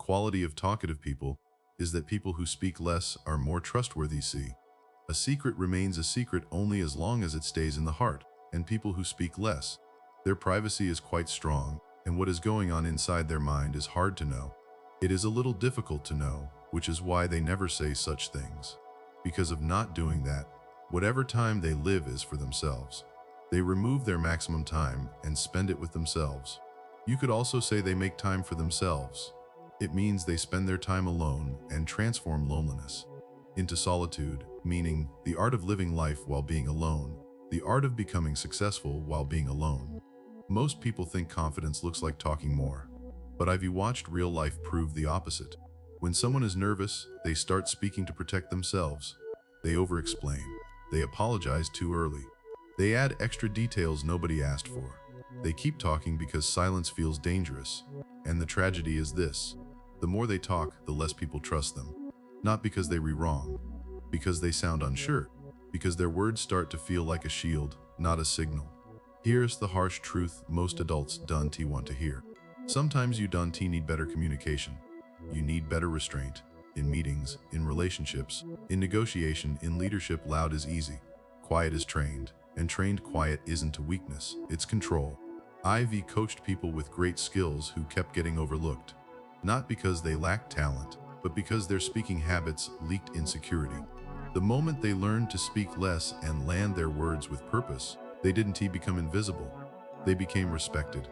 quality of talkative people is that people who speak less are more trustworthy. See, a secret remains a secret only as long as it stays in the heart, and people who speak less, their privacy is quite strong, and what is going on inside their mind is hard to know. It is a little difficult to know, which is why they never say such things. Because of not doing that, whatever time they live is for themselves. They remove their maximum time and spend it with themselves. You could also say they make time for themselves. It means they spend their time alone and transform loneliness into solitude, meaning the art of living life while being alone, the art of becoming successful while being alone. Most people think confidence looks like talking more, but I've watched real life prove the opposite. When someone is nervous, they start speaking to protect themselves. They over-explain. They apologize too early. They add extra details nobody asked for. They keep talking because silence feels dangerous. And the tragedy is this: the more they talk, the less people trust them. Not because they were wrong, because they sound unsure, because their words start to feel like a shield, not a signal. Here's the harsh truth most adults don't want to hear. Sometimes you don't need better communication. You need better restraint. In meetings, in relationships, in negotiation, in leadership, loud is easy. Quiet is trained, and trained quiet isn't a weakness, it's control. I've coached people with great skills who kept getting overlooked. Not because they lacked talent, but because their speaking habits leaked insecurity. The moment they learned to speak less and land their words with purpose, they didn't become invisible. They became respected.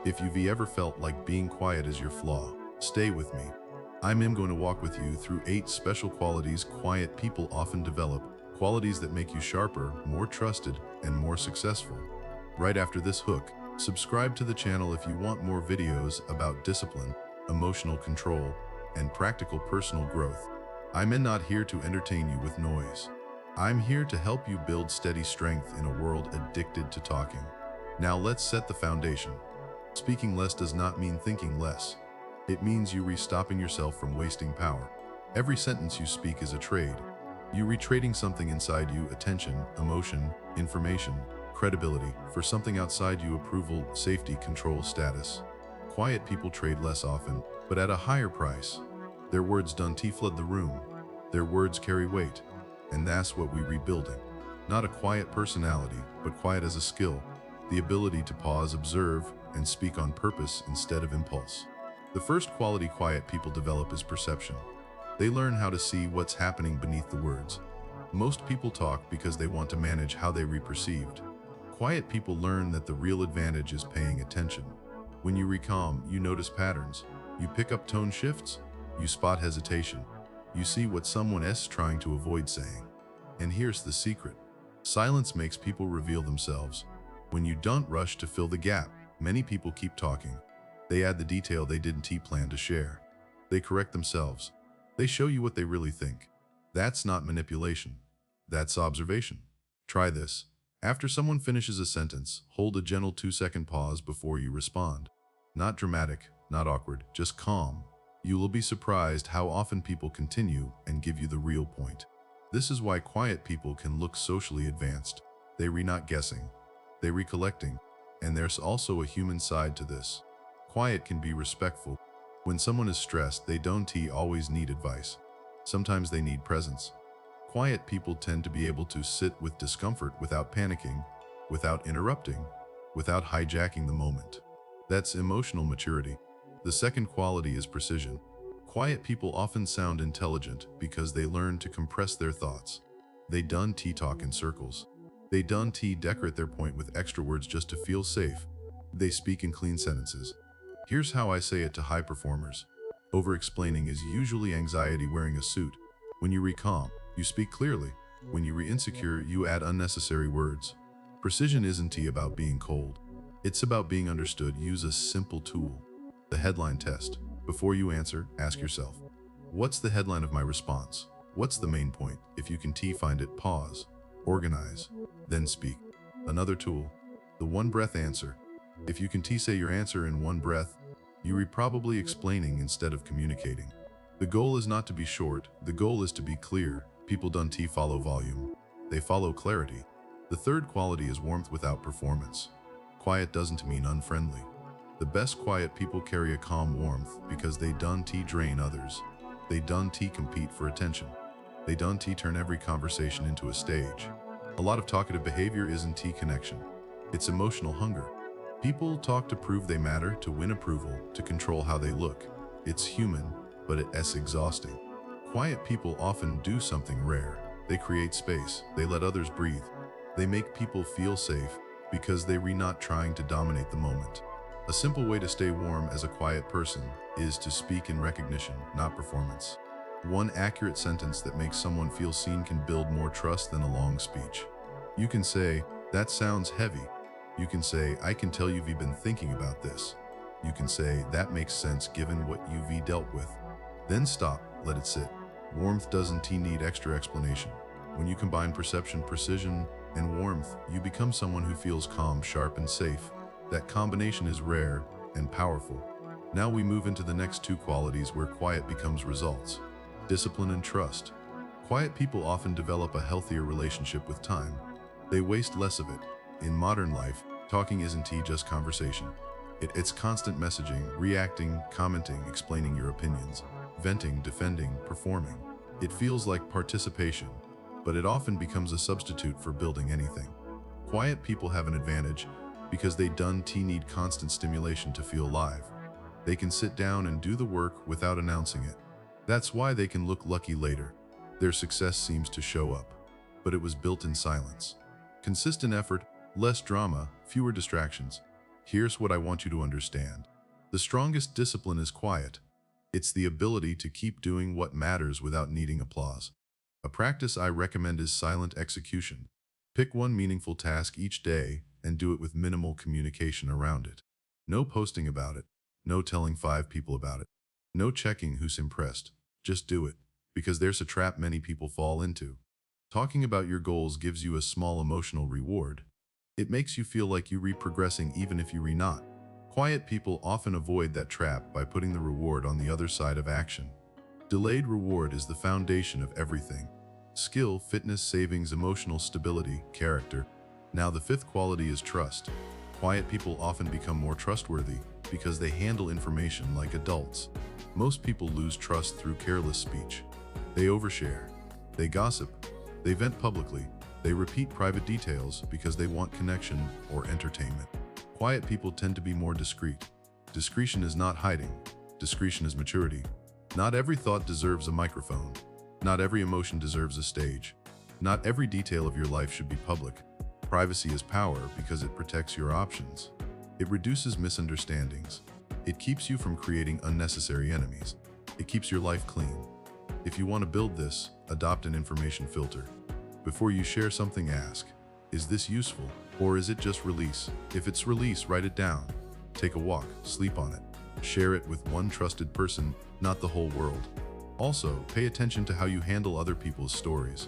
If you've ever felt like being quiet is your flaw, stay with me. I'm going to walk with you through 8 special qualities quiet people often develop, qualities that make you sharper, more trusted, and more successful. Right after this hook, subscribe to the channel if you want more videos about discipline, emotional control, and practical personal growth. I'm not here to entertain you with noise. I'm here to help you build steady strength in a world addicted to talking. Now let's set the foundation. Speaking less does not mean thinking less. It means you stopping yourself from wasting power. Every sentence you speak is a trade. You retrading something inside you, attention, emotion, information, credibility, for something outside you, approval, safety, control, status. Quiet people trade less often, but at a higher price. Their words don't flood the room. Their words carry weight. And that's what we're rebuilding. Not a quiet personality, but quiet as a skill. The ability to pause, observe, and speak on purpose instead of impulse. The first quality quiet people develop is perception. They learn how to see what's happening beneath the words. Most people talk because they want to manage how they are perceived. Quiet people learn that the real advantage is paying attention. When you calm, you notice patterns. You pick up tone shifts. You spot hesitation. You see what someone else is trying to avoid saying. And here's the secret. Silence makes people reveal themselves. When you don't rush to fill the gap, many people keep talking. They add the detail they didn't plan to share. They correct themselves. They show you what they really think. That's not manipulation. That's observation. Try this. After someone finishes a sentence, hold a gentle 2-second pause before you respond. Not dramatic, not awkward, just calm. You will be surprised how often people continue and give you the real point. This is why quiet people can look socially advanced. They not guessing. They recollecting. And there's also a human side to this. Quiet can be respectful. When someone is stressed, they don't always need advice. Sometimes they need presence. Quiet people tend to be able to sit with discomfort without panicking, without interrupting, without hijacking the moment. That's emotional maturity. The second quality is precision. Quiet people often sound intelligent because they learn to compress their thoughts. They don't talk in circles. They don't decorate their point with extra words just to feel safe. They speak in clean sentences. Here's how I say it to high performers. Over-explaining is usually anxiety wearing a suit. When you calm, you speak clearly. When you insecure, you add unnecessary words. Precision isn't about being cold. It's about being understood. Use a simple tool. The headline test. Before you answer, ask yourself, what's the headline of my response? What's the main point? If you can find it, pause, organize, then speak. Another tool. The one-breath answer. If you can say your answer in one breath, you are probably explaining instead of communicating. The goal is not to be short, the goal is to be clear. People don't follow volume. They follow clarity. The third quality is warmth without performance. Quiet doesn't mean unfriendly. The best quiet people carry a calm warmth because they don't drain others. They don't compete for attention. They don't turn every conversation into a stage. A lot of talkative behavior isn't connection. It's emotional hunger. People talk to prove they matter, to win approval, to control how they look. It's human, but it's exhausting. Quiet people often do something rare. They create space. They let others breathe. They make people feel safe because they're not trying to dominate the moment. A simple way to stay warm as a quiet person is to speak in recognition, not performance. One accurate sentence that makes someone feel seen can build more trust than a long speech. You can say, "That sounds heavy." You can say, "I can tell you've been thinking about this." You can say, "That makes sense given what you've dealt with." Then stop, let it sit. Warmth doesn't need extra explanation. When you combine perception, precision, and warmth, you become someone who feels calm, sharp, and safe. That combination is rare and powerful. Now we move into the next two qualities where quiet becomes results: discipline and trust. Quiet people often develop a healthier relationship with time. They waste less of it. In modern life, talking isn't just conversation. It's constant messaging, reacting, commenting, explaining your opinions, venting, defending, performing. It feels like participation, but it often becomes a substitute for building anything. Quiet people have an advantage because they don't need constant stimulation to feel alive. They can sit down and do the work without announcing it. That's why they can look lucky later. Their success seems to show up, but it was built in silence. Consistent effort, less drama, fewer distractions. Here's what I want you to understand. The strongest discipline is quiet. It's the ability to keep doing what matters without needing applause. A practice I recommend is silent execution. Pick one meaningful task each day and do it with minimal communication around it. No posting about it. No telling 5 people about it. No checking who's impressed. Just do it, because there's a trap many people fall into. Talking about your goals gives you a small emotional reward. It makes you feel like you're progressing even if you're not. Quiet people often avoid that trap by putting the reward on the other side of action. Delayed reward is the foundation of everything: skill, fitness, savings, emotional stability, character. Now the fifth quality is trust. Quiet people often become more trustworthy because they handle information like adults. Most people lose trust through careless speech. They overshare. They gossip. They vent publicly. They repeat private details because they want connection or entertainment. Quiet people tend to be more discreet. Discretion is not hiding. Discretion is maturity. Not every thought deserves a microphone. Not every emotion deserves a stage. Not every detail of your life should be public. Privacy is power because it protects your options. It reduces misunderstandings. It keeps you from creating unnecessary enemies. It keeps your life clean. If you want to build this, adopt an information filter. Before you share something, ask, is this useful, or is it just release? If it's release, write it down. Take a walk, sleep on it. Share it with one trusted person, not the whole world. Also, pay attention to how you handle other people's stories.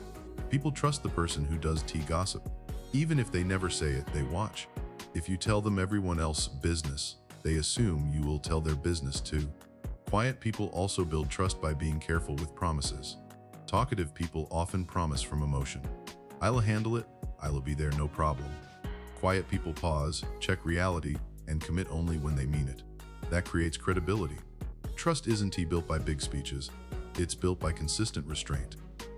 People trust the person who does gossip. Even if they never say it, they watch. If you tell them everyone else's business, they assume you will tell their business too. Quiet people also build trust by being careful with promises. Talkative people often promise from emotion. I'll handle it, I'll be there, no problem. Quiet people pause, check reality, and commit only when they mean it. That creates credibility. Trust isn't built by big speeches. It's built by consistent restraint.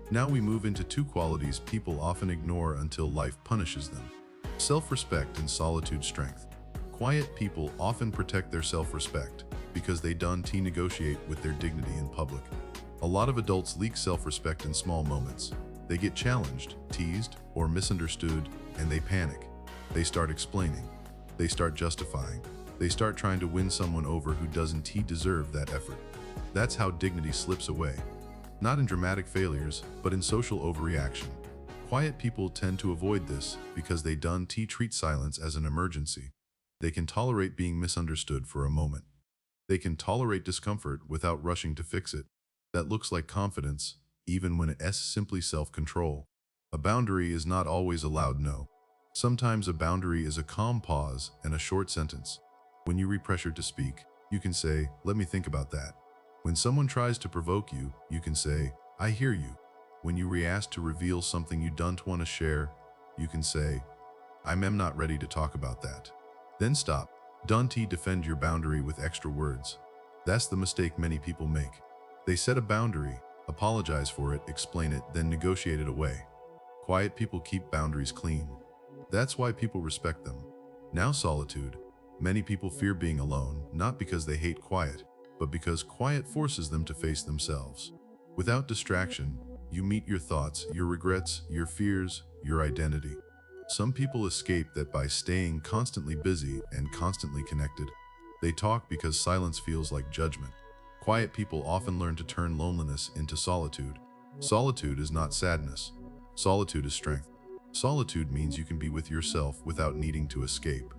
Now we move into two qualities people often ignore until life punishes them: self-respect and solitude strength. Quiet people often protect their self-respect because they don't negotiate with their dignity in public. A lot of adults leak self-respect in small moments. They get challenged, teased, or misunderstood, and they panic. They start explaining. They start justifying. They start trying to win someone over who doesn't deserve that effort. That's how dignity slips away. Not in dramatic failures, but in social overreaction. Quiet people tend to avoid this because they don't treat silence as an emergency. They can tolerate being misunderstood for a moment. They can tolerate discomfort without rushing to fix it. That looks like confidence, even when it's simply self-control. A boundary is not always a loud no. Sometimes a boundary is a calm pause and a short sentence. When you repressure to speak, you can say, "Let me think about that." When someone tries to provoke you, you can say, "I hear you." When you re-ask to reveal something you don't want to share, you can say, "I'm not ready to talk about that." Then stop. Don't defend your boundary with extra words. That's the mistake many people make. They set a boundary, apologize for it, explain it, then negotiate it away. Quiet people keep boundaries clean. That's why people respect them. Now solitude. Many people fear being alone, not because they hate quiet, but because quiet forces them to face themselves. Without distraction, you meet your thoughts, your regrets, your fears, your identity. Some people escape that by staying constantly busy and constantly connected. They talk because silence feels like judgment. Quiet people often learn to turn loneliness into solitude. Solitude is not sadness. Solitude is strength. Solitude means you can be with yourself without needing to escape.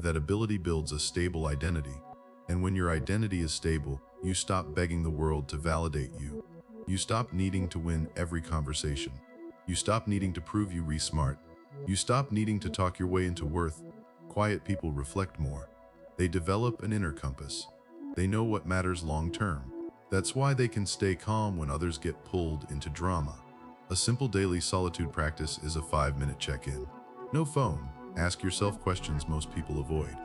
That ability builds a stable identity. And when your identity is stable, you stop begging the world to validate you. You stop needing to win every conversation. You stop needing to prove you re-smart. You stop needing to talk your way into worth. Quiet people reflect more. They develop an inner compass. They know what matters long term. That's why they can stay calm when others get pulled into drama. A simple daily solitude practice is a 5-minute check-in. No phone. Ask yourself questions most people avoid.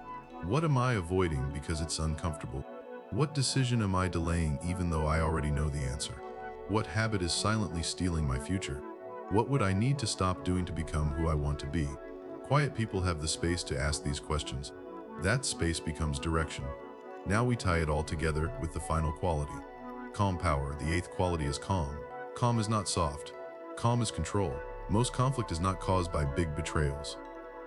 What am I avoiding because it's uncomfortable? What decision am I delaying even though I already know the answer? What habit is silently stealing my future? What would I need to stop doing to become who I want to be? Quiet people have the space to ask these questions. That space becomes direction. Now we tie it all together with the final quality. Calm power. The 8th quality is calm. Calm is not soft. Calm is control. Most conflict is not caused by big betrayals.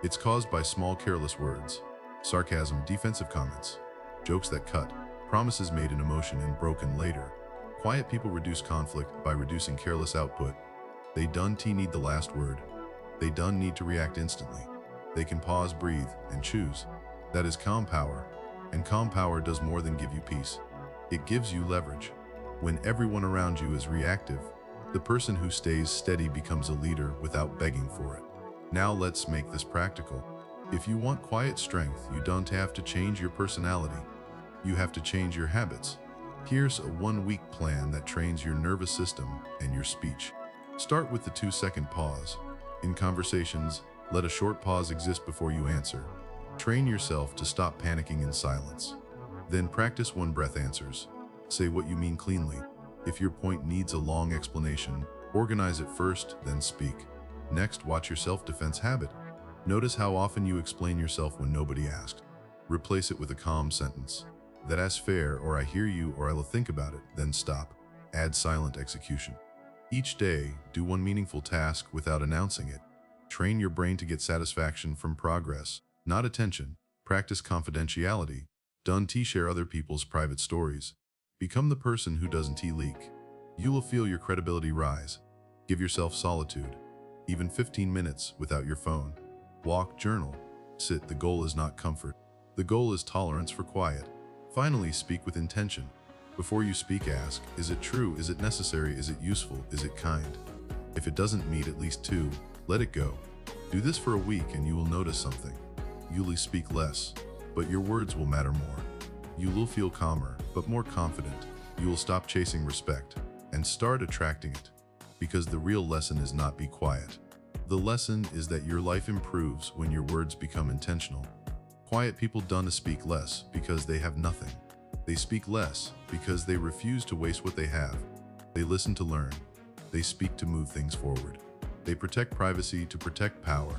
It's caused by small careless words. Sarcasm, defensive comments, jokes that cut, promises made in emotion and broken later. Quiet people reduce conflict by reducing careless output. They don't need the last word. They don't need to react instantly. They can pause, breathe, and choose. That is calm power. And calm power does more than give you peace. It gives you leverage. When everyone around you is reactive, the person who stays steady becomes a leader without begging for it. Now let's make this practical. If you want quiet strength, you don't have to change your personality. You have to change your habits. Here's a 1-week plan that trains your nervous system and your speech. Start with the 2-second pause. In conversations, let a short pause exist before you answer. Train yourself to stop panicking in silence. Then practice 1-breath answers. Say what you mean cleanly. If your point needs a long explanation, organize it first, then speak. Next, watch your self-defense habit. Notice how often you explain yourself when nobody asked. Replace it with a calm sentence. That's fair, or I hear you, or I will think about it, then stop. Add silent execution. Each day, do one meaningful task without announcing it. Train your brain to get satisfaction from progress, not attention. Practice confidentiality. Don't share other people's private stories. Become the person who doesn't leak. You will feel your credibility rise. Give yourself solitude. Even 15 minutes without your phone. Walk, journal, sit. The goal is not comfort. The goal is tolerance for quiet. Finally, speak with intention. Before you speak, ask, is it true? Is it necessary? Is it useful? Is it kind? If it doesn't meet at least 2, let it go. Do this for a week and you will notice something. You'll speak less, but your words will matter more. You will feel calmer, but more confident. You will stop chasing respect and start attracting it. Because the real lesson is not be quiet. The lesson is that your life improves when your words become intentional. Quiet people don't speak less because they have nothing. They speak less because they refuse to waste what they have. They listen to learn. They speak to move things forward. They protect privacy to protect power.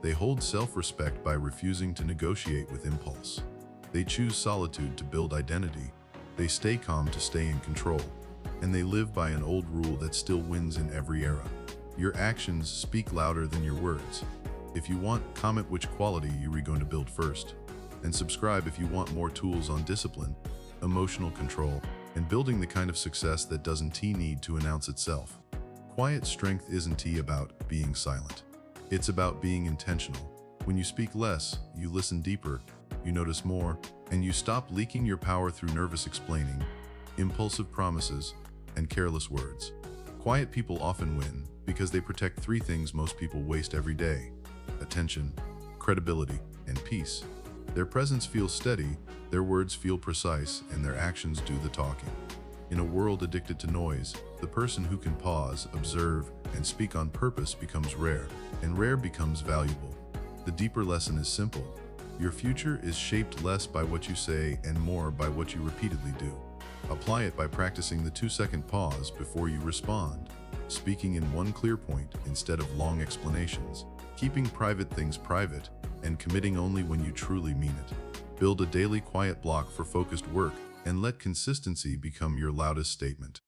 They hold self-respect by refusing to negotiate with impulse. They choose solitude to build identity. They stay calm to stay in control. And they live by an old rule that still wins in every era. Your actions speak louder than your words. If you want, comment which quality you are going to build first. And subscribe if you want more tools on discipline, emotional control, and building the kind of success that doesn't need to announce itself. Quiet strength isn't about being silent. It's about being intentional. When you speak less, you listen deeper, you notice more, and you stop leaking your power through nervous explaining, impulsive promises, and careless words. Quiet people often win because they protect 3 things most people waste every day: attention, credibility, and peace. Their presence feels steady, their words feel precise, and their actions do the talking. In a world addicted to noise, the person who can pause, observe, and speak on purpose becomes rare, and rare becomes valuable. The deeper lesson is simple. Your future is shaped less by what you say and more by what you repeatedly do. Apply it by practicing the 2-second pause before you respond, speaking in one clear point instead of long explanations, keeping private things private, and committing only when you truly mean it. Build a daily quiet block for focused work and let consistency become your loudest statement.